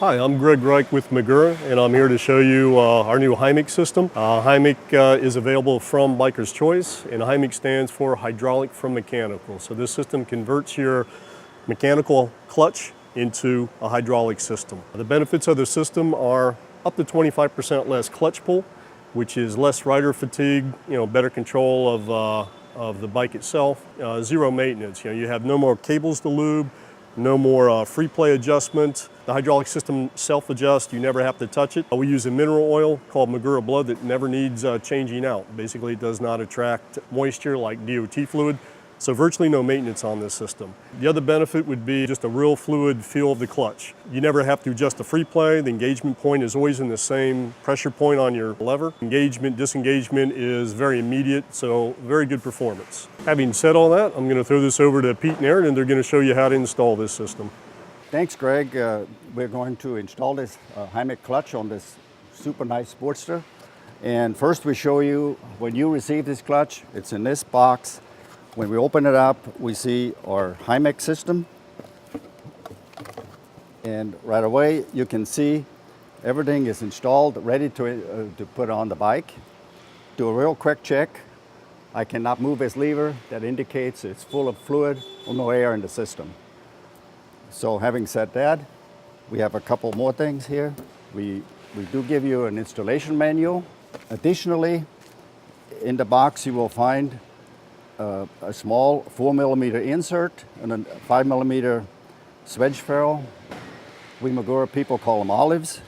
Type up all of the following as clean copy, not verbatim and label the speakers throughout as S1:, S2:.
S1: Hi, I'm Greg Reich with Magura, and I'm here to show you our new HYMEC system. HYMEC is available from Biker's Choice, and HYMEC stands for hydraulic from mechanical. So this system converts your mechanical clutch into a hydraulic system. The benefits of the system are up to 25% less clutch pull, which is less rider fatigue, better control of the bike itself, zero maintenance. You have no more cables to lube, no more free play adjustment. The hydraulic system self-adjusts, you never have to touch it. We use a mineral oil called Magura Blood that never needs changing out. Basically, it does not attract moisture like DOT fluid, so virtually no maintenance on this system. The other benefit would be just a real fluid feel of the clutch. You never have to adjust the free play. The engagement point is always in the same pressure point on your lever. Engagement, disengagement is very immediate, so very good performance. Having said all that, I'm going to throw this over to Pete and Aaron, and they're going to show you how to install this system.
S2: Thanks, Greg. We're going to install this HYMEC clutch on this super nice Sportster. And first we show you when you receive this clutch, it's in this box. When we open it up, we see our HYMEC system. And right away, you can see everything is installed, ready to put on the bike. Do a real quick check. I cannot move this lever. That indicates it's full of fluid or no air in the system. So having said that, we have a couple more things here. We do give you an installation manual. Additionally, in the box you will find a small 4mm insert and a 5mm swedge ferrule. We Magura people call them olives.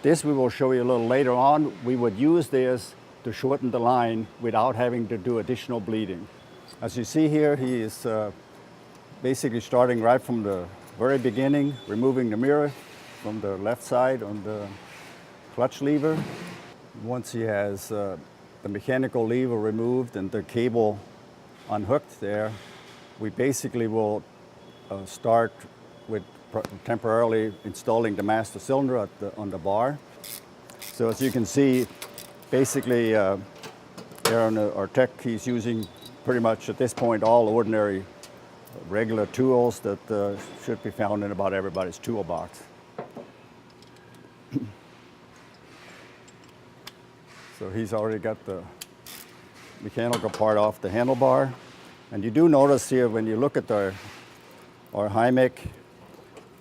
S2: This we will show you a little later on. We would use this to shorten the line without having to do additional bleeding. As you see here, he is basically starting right from the very beginning, removing the mirror from the left side on the clutch lever. Once he has the mechanical lever removed and the cable unhooked there, we basically will start with temporarily installing the master cylinder on the bar. So as you can see, basically Aaron, our tech, he's using pretty much at this point all ordinary regular tools that should be found in about everybody's toolbox. So he's already got the mechanical part off the handlebar. And you do notice here when you look at our HYMEC,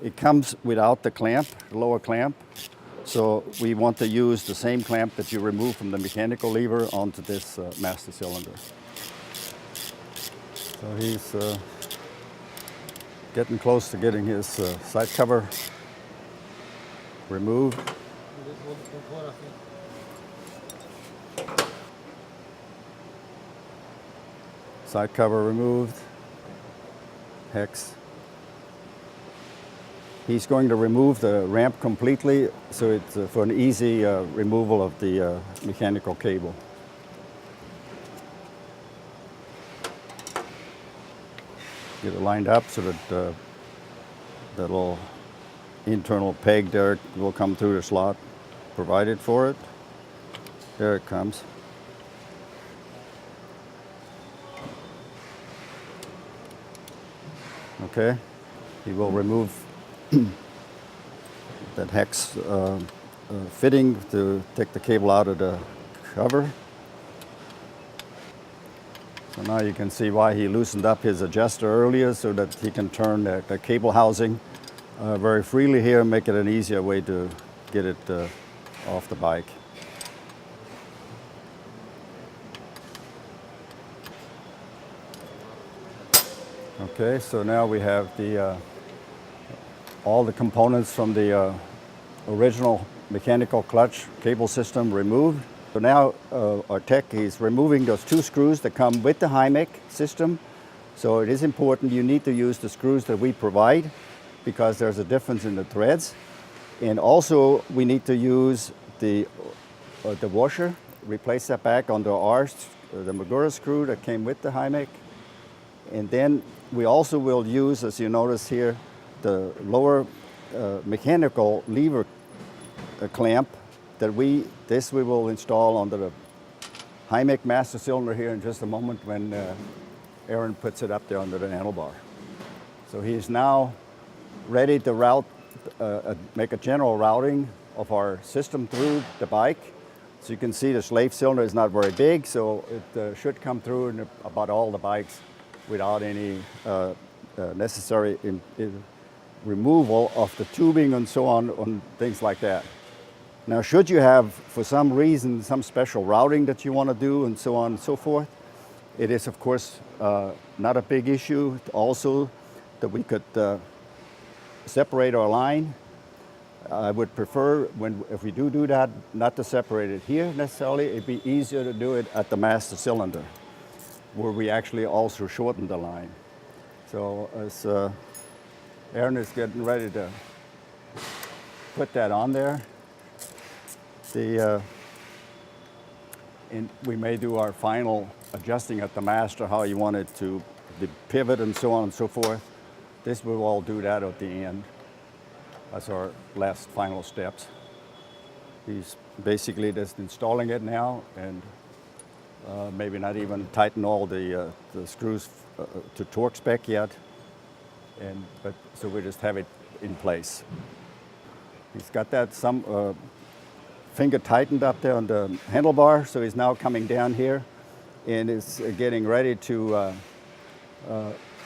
S2: it comes without the clamp, the lower clamp. So we want to use the same clamp that you remove from the mechanical lever onto this master cylinder. So he's getting close to getting his side cover removed. Side cover removed, hex. He's going to remove the ramp completely, so it's for an easy removal of the mechanical cable. Get it lined up so that that little internal peg there will come through the slot provided for it. There it comes. Okay, he will remove that hex fitting to take the cable out of the cover. So now you can see why he loosened up his adjuster earlier so that he can turn the cable housing very freely here and make it an easier way to get it off the bike. Okay, so now we have all the components from the original mechanical clutch cable system removed. So now our tech is removing those two screws that come with the HYMEC system. So it is important you need to use the screws that we provide because there's a difference in the threads. And also we need to use the washer, replace that back on the the Magura screw that came with the HYMEC. And then we also will use, as you notice here, the lower mechanical lever clamp that we will install onto the HYMEC master cylinder here in just a moment when Aaron puts it up there under the handlebar. So he's now ready to route make a general routing of our system through the bike. So you can see the slave cylinder is not very big, so it should come through in about all the bikes without any necessary removal of the tubing and so on things like that. Now, should you have, for some reason, some special routing that you want to do and so on and so forth, it is, of course, not a big issue also that we could separate our line. I would prefer, if we do that, not to separate it here necessarily. It'd be easier to do it at the master cylinder, where we actually also shorten the line. So as Aaron is getting ready to put that on there, and we may do our final adjusting at the master, how you want it to the pivot and so on and so forth. This we'll all do that at the end. That's our last final steps. He's basically just installing it now, and maybe not even tighten all the screws to torque spec yet. But so we just have it in place. He's got that finger tightened up there on the handlebar, so he's now coming down here and is getting ready to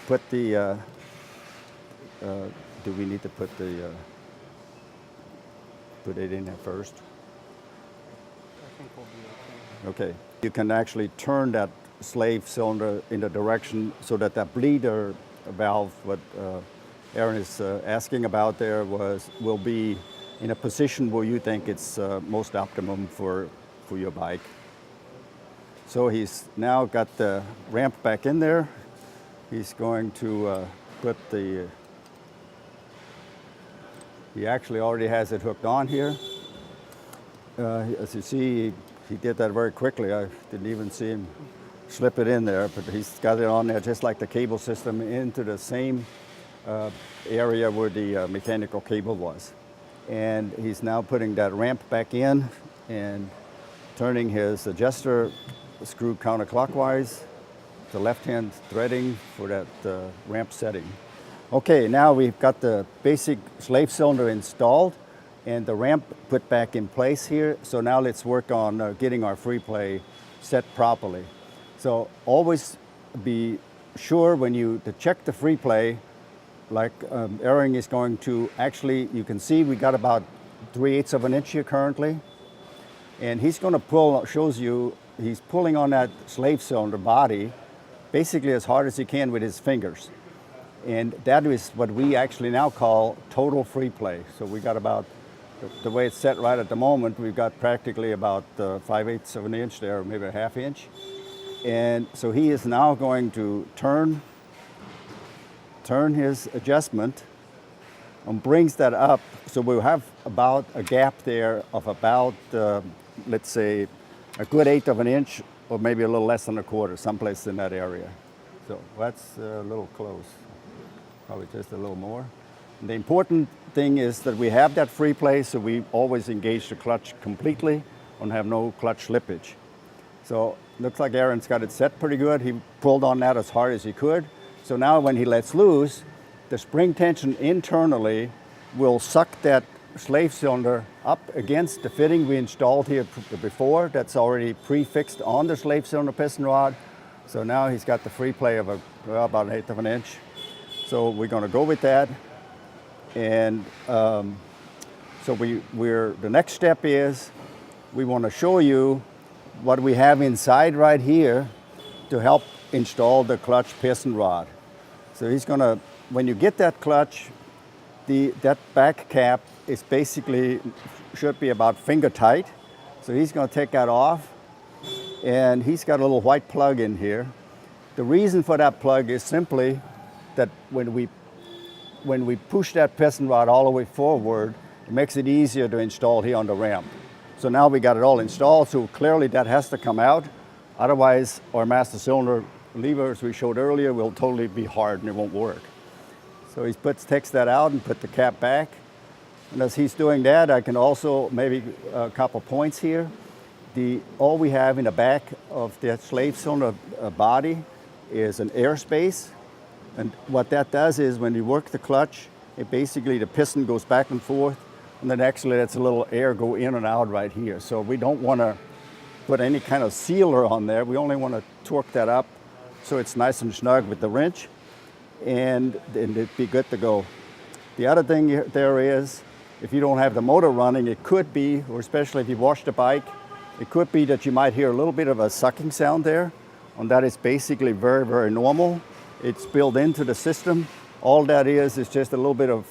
S2: put the. Do we need to put it in there first?
S3: I think we'll be okay.
S2: Okay. You can actually turn that slave cylinder in the direction so that that bleeder valve, what Aaron is asking about there, will be in a position where you think it's most optimum for your bike. So he's now got the ramp back in there. He's going to put he actually already has it hooked on here. As you see, he did that very quickly. I didn't even see him slip it in there, but he's got it on there just like the cable system into the same area where the mechanical cable was. And he's now putting that ramp back in and turning his adjuster screw counterclockwise, the left-hand threading for that ramp setting. Okay, now we've got the basic slave cylinder installed and the ramp put back in place here. So now let's work on getting our free play set properly. So always be sure when to check the free play, like Aaron is going to actually, you can see we got about 3/8 of an inch here currently. And he's going to pull, shows you, he's pulling on that slave cylinder body basically as hard as he can with his fingers. And that is what we actually now call total free play. So we got about, the way it's set right at the moment, we've got practically about 5/8 of an inch there, or maybe a 1/2 inch. And so he is now going to turn his adjustment and brings that up. So we'll have about a gap there of about, let's say, a good 1/8 of an inch, or maybe a little less than 1/4, someplace in that area. So that's a little close. Probably just a little more. And the important thing is that we have that free play, so we always engage the clutch completely and have no clutch slippage. So looks like Aaron's got it set pretty good. He pulled on that as hard as he could. So now when he lets loose, the spring tension internally will suck that slave cylinder up against the fitting we installed here before. That's already prefixed on the slave cylinder piston rod. So now he's got the free play of about 1/8 of an inch. So we're going to go with that, and so the next step is we want to show you what we have inside right here to help install the clutch piston rod. So he's going to, when you get that clutch, that back cap is basically should be about finger tight. So he's going to take that off, and he's got a little white plug in here. The reason for that plug is simply that when we push that piston rod all the way forward, it makes it easier to install here on the ramp. So now we got it all installed, so clearly that has to come out. Otherwise, our master cylinder lever, as we showed earlier, will totally be hard and it won't work. So he takes that out and put the cap back. And as he's doing that, I can also maybe a couple points here. All we have in the back of the slave cylinder body is an airspace. And what that does is when you work the clutch, basically the piston goes back and forth, and then actually lets a little air go in and out right here. So we don't want to put any kind of sealer on there. We only want to torque that up so it's nice and snug with the wrench, and it'd be good to go. The other thing there is, if you don't have the motor running, it could be, or especially if you wash the bike, it could be that you might hear a little bit of a sucking sound there, and that is basically very, very normal. It's built into the system. All that is just a little bit of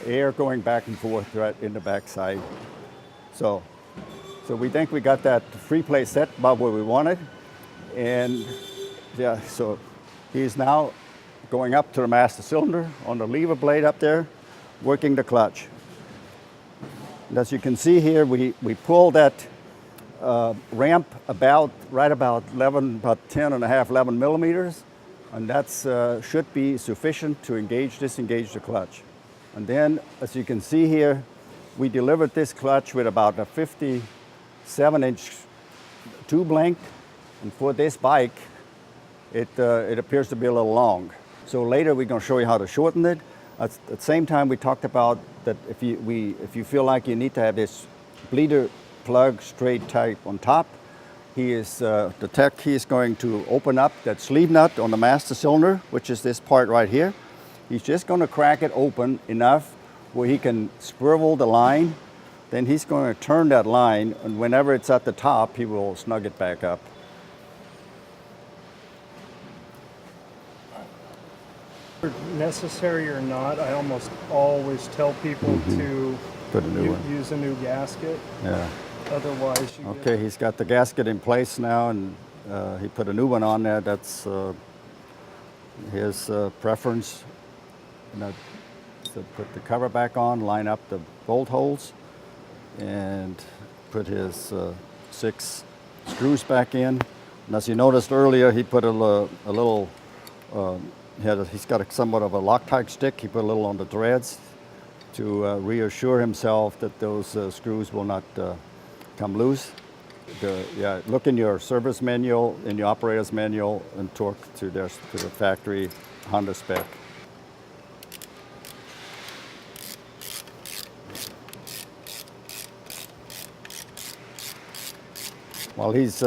S2: air going back and forth right in the backside. So we think we got that free play set about where we wanted. And yeah, so he's now going up to the master cylinder on the lever blade up there, working the clutch. And as you can see here, we pull that ramp right about 10 and a half, 11 millimeters. And that's should be sufficient to disengage the clutch. And then, as you can see here, we delivered this clutch with about a 57-inch tube length. And for this bike, it appears to be a little long. So later we're going to show you how to shorten it. At the same time, we talked about that if you feel like you need to have this bleeder plug straight type on top, the tech, he is going to open up that sleeve nut on the master cylinder, which is this part right here. He's just going to crack it open enough where he can swivel the line. Then he's going to turn that line, and whenever it's at the top, he will snug it back up.
S3: Necessary or not, I almost always tell people to
S2: Put a new one.
S3: use a new gasket.
S2: Yeah.
S3: Otherwise, you
S2: Okay, he's got the gasket in place now, and he put a new one on there. That's his preference. So put the cover back on, line up the bolt holes, and put his 6 screws back in. And as you noticed earlier, he put a little, he's got somewhat of a Loctite stick. He put a little on the threads to reassure himself that those screws will not come loose. Look in your service manual, in your operator's manual, and torque to the factory Honda spec. While he's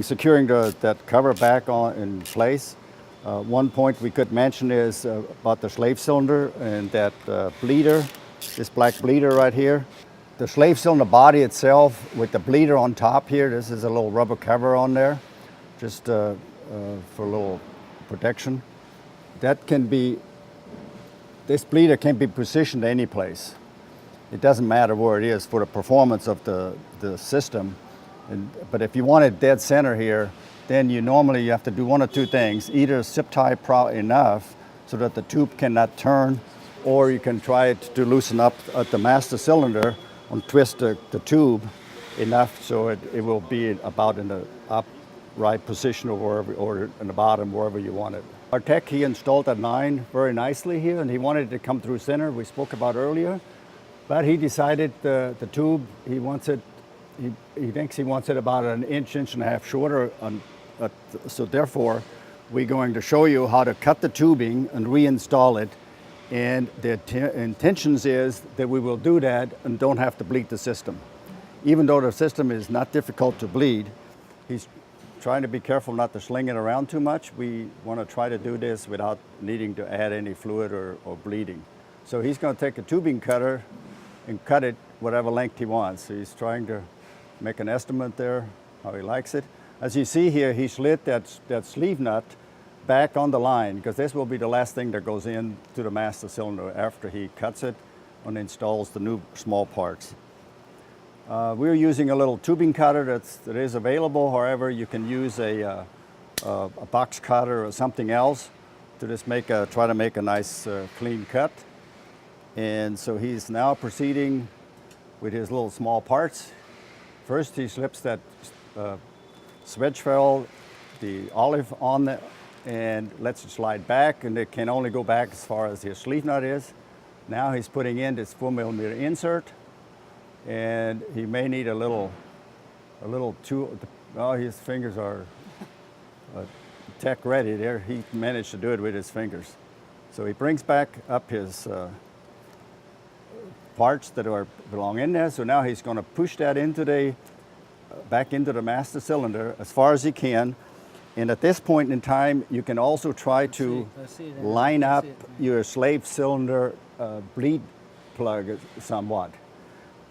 S2: securing that cover back in place, one point we could mention is about the slave cylinder and that bleeder, this black bleeder right here. The slave cylinder body itself with the bleeder on top here, this is a little rubber cover on there, just for a little protection. This bleeder can be positioned any place. It doesn't matter where it is for the performance of the system. But if you want it dead center here, then you have to do one of two things. Either zip tie enough so that the tube cannot turn, or you can try to loosen up at the master cylinder and twist the tube enough so it will be about in the upright position or in the bottom, wherever you want it. Our tech, he installed that line very nicely here, and he wanted it to come through center, we spoke about earlier. But he decided the tube, he thinks he wants it about an inch and a half shorter. So therefore, we're going to show you how to cut the tubing and reinstall it. And the intentions is that we will do that and don't have to bleed the system. Even though the system is not difficult to bleed, he's trying to be careful not to sling it around too much. We want to try to do this without needing to add any fluid or bleeding. So he's going to take a tubing cutter and cut it whatever length he wants. So he's trying to make an estimate there, how he likes it. As you see here, he slid that sleeve nut back on the line, because this will be the last thing that goes into the master cylinder after he cuts it and installs the new small parts. We're using a little tubing cutter that is available. However, you can use a box cutter or something else to just try to make a nice clean cut. And so he's now proceeding with his little small parts. First, he slips that swedge ferrule, the olive on there, and lets it slide back, and it can only go back as far as his sleeve nut is. Now he's putting in this 4mm insert, and he may need a little tool. Oh, his fingers are tech ready there. He managed to do it with his fingers. So he brings back up his parts that belong in there. So now he's going to push that into back into the master cylinder as far as he can. And at this point in time, you can also try to line up your slave cylinder bleed plug somewhat.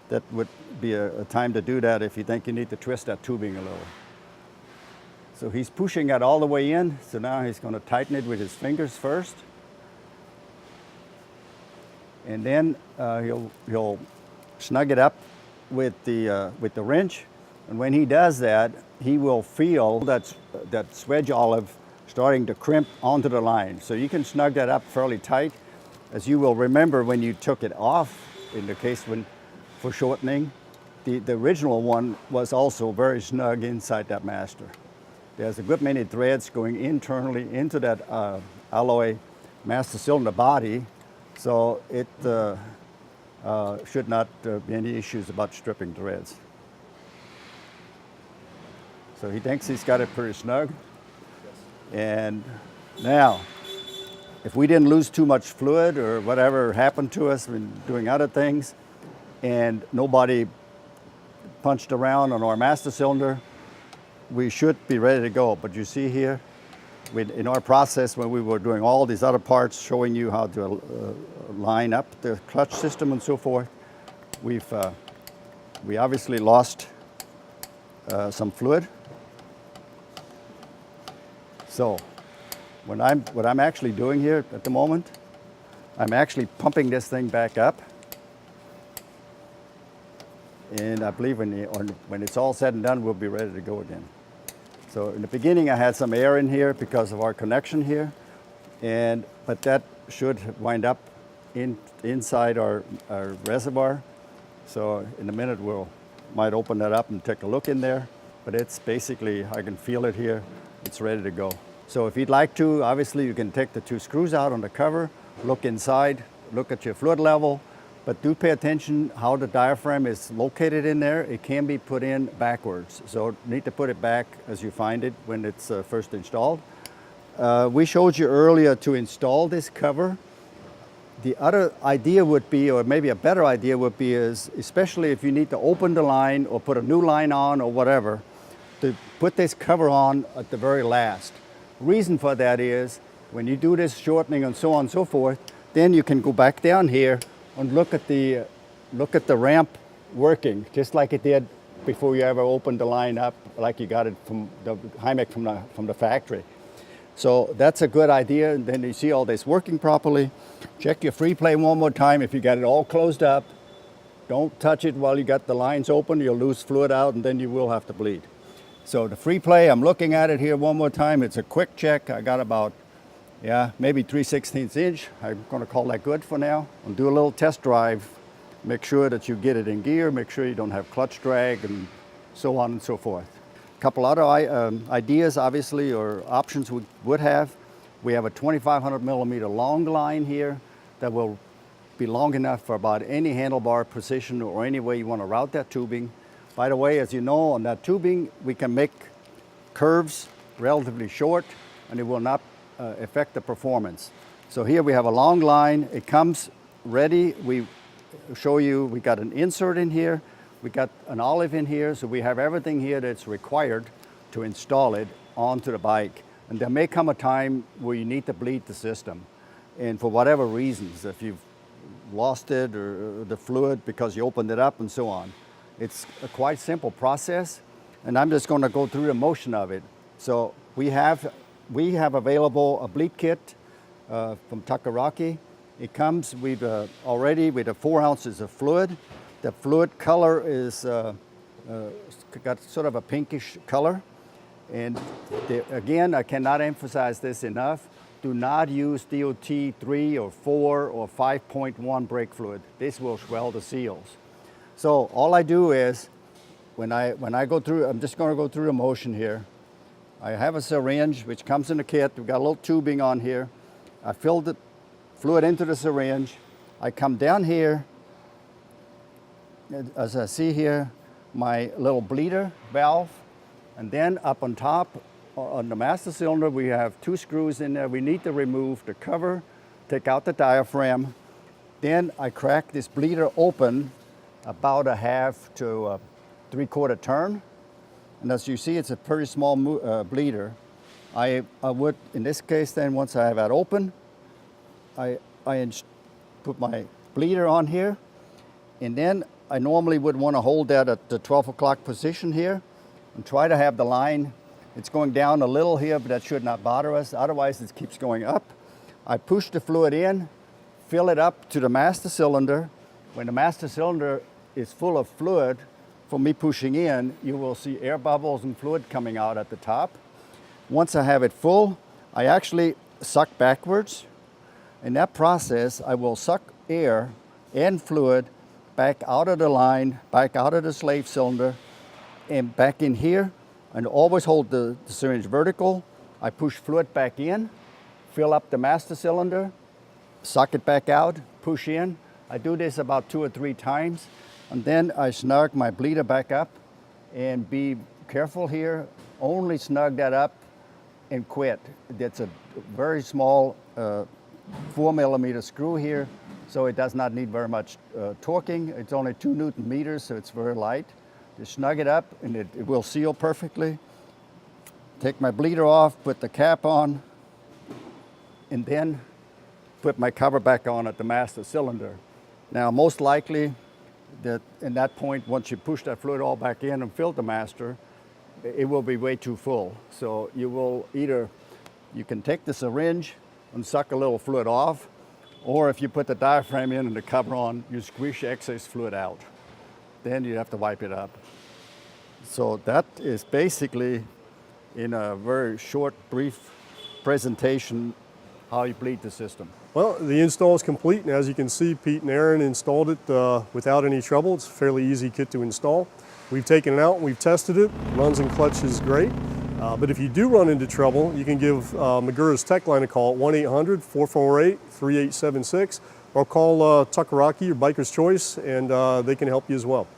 S2: That would be a time to do that if you think you need to twist that tubing a little. So he's pushing that all the way in. So now he's going to tighten it with his fingers first. And then he'll snug it up with the wrench. And when he does that, he will feel that swedge olive starting to crimp onto the line. So you can snug that up fairly tight. As you will remember when you took it off, in the case for shortening, the original one was also very snug inside that master. There's a good many threads going internally into that alloy master cylinder body, so it should not be any issues about stripping threads. So he thinks he's got it pretty snug. And now, if we didn't lose too much fluid or whatever happened to us when doing other things, and nobody punched around on our master cylinder, we should be ready to go. But you see here, in our process when we were doing all these other parts, showing you how to line up the clutch system and so forth, we obviously lost some fluid. So what I'm actually doing here at the moment, I'm actually pumping this thing back up. And I believe when it's all said and done, we'll be ready to go again. So in the beginning, I had some air in here because of our connection here, but that should wind up inside our reservoir. So in a minute, might open that up and take a look in there. But it's basically, I can feel it here. It's ready to go. So if you'd like to, obviously you can take the two screws out on the cover, look inside, look at your fluid level, but do pay attention how the diaphragm is located in there. It can be put in backwards. So you need to put it back as you find it when it's first installed. We showed you earlier to install this cover. The other idea would be, or maybe a better idea would be, is especially if you need to open the line or put a new line on or whatever, to put this cover on at the very last. Reason for that is when you do this shortening and so on and so forth, then you can go back down here and look at the ramp working, just like it did before you ever opened the line up, like you got it from the HYMEC from the factory. So that's a good idea. And then you see all this working properly. Check your free play one more time. If you got it all closed up, don't touch it while you got the lines open. You'll lose fluid out and then you will have to bleed. So the free play, I'm looking at it here one more time. It's a quick check. I got about, maybe 3/16 inch. I'm going to call that good for now. And do a little test drive. Make sure that you get it in gear. Make sure you don't have clutch drag and so on and so forth. A couple other ideas, obviously, or options we would have. We have a 2,500 millimeter long line here that will be long enough for about any handlebar position or any way you want to route that tubing. By the way, as you know, on that tubing, we can make curves relatively short and it will not affect the performance. So here we have a long line. It comes ready. We show you, we got an insert in here. We got an olive in here. So we have everything here that's required to install it onto the bike. And there may come a time where you need to bleed the system. And for whatever reasons, if you've lost it or the fluid because you opened it up and so on. It's a quite simple process, and I'm just going to go through the motion of it. So we have available a bleed kit from Takaraki. It comes with already with 4 ounces of fluid. The fluid color is got sort of a pinkish color. And again, I cannot emphasize this enough. Do not use DOT 3 or 4 or 5.1 brake fluid. This will swell the seals. So all I do is, when I go through, I'm just going to go through the motion here. I have a syringe which comes in the kit. We've got a little tubing on here. I fill the fluid into the syringe. I come down here, as I see here, my little bleeder valve, and then up on top, on the master cylinder, we have 2 screws in there. We need to remove the cover take out the diaphragm. Then I crack this bleeder open about a half to a 3/4 turn. And as you see, it's a pretty small bleeder. I would, in this case then, once I have that open, I put my bleeder on here. And then I normally would want to hold that at the 12 o'clock position here and try to have the line, it's going down a little here, but that should not bother us. Otherwise, it keeps going up. I push the fluid in, fill it up to the master cylinder. When the master cylinder is full of fluid, from me pushing in, you will see air bubbles and fluid coming out at the top. Once I have it full, I actually suck backwards. In that process, I will suck air and fluid back out of the line, back out of the slave cylinder, and back in here, and always hold the syringe vertical. I push fluid back in, fill up the master cylinder, suck it back out, push in. I do this about 2 or 3 times, and then I snug my bleeder back up, and be careful here, only snug that up and quit. That's a very small 4mm screw here, so it does not need very much torquing. It's only 2 Newton meters, so it's very light. Just snug it up and it will seal perfectly. Take my bleeder off, put the cap on, and then put my cover back on at the master cylinder. Now, most likely, that in that point, once you push that fluid all back in and fill the master, it will be way too full. So you will either, you can take the syringe and suck a little fluid off, or if you put the diaphragm in and the cover on, you squish excess fluid out. Then you have to wipe it up. So that is basically, in a very short, brief presentation, how you bleed the system.
S1: Well, the install is complete, and as you can see, Pete and Aaron installed it without any trouble. It's a fairly easy kit to install. We've taken it out and we've tested it. Runs and clutches great. But if you do run into trouble, you can give Magura's tech line a call at 1-800-448-3876, or call Takaraki or Biker's Choice, and they can help you as well.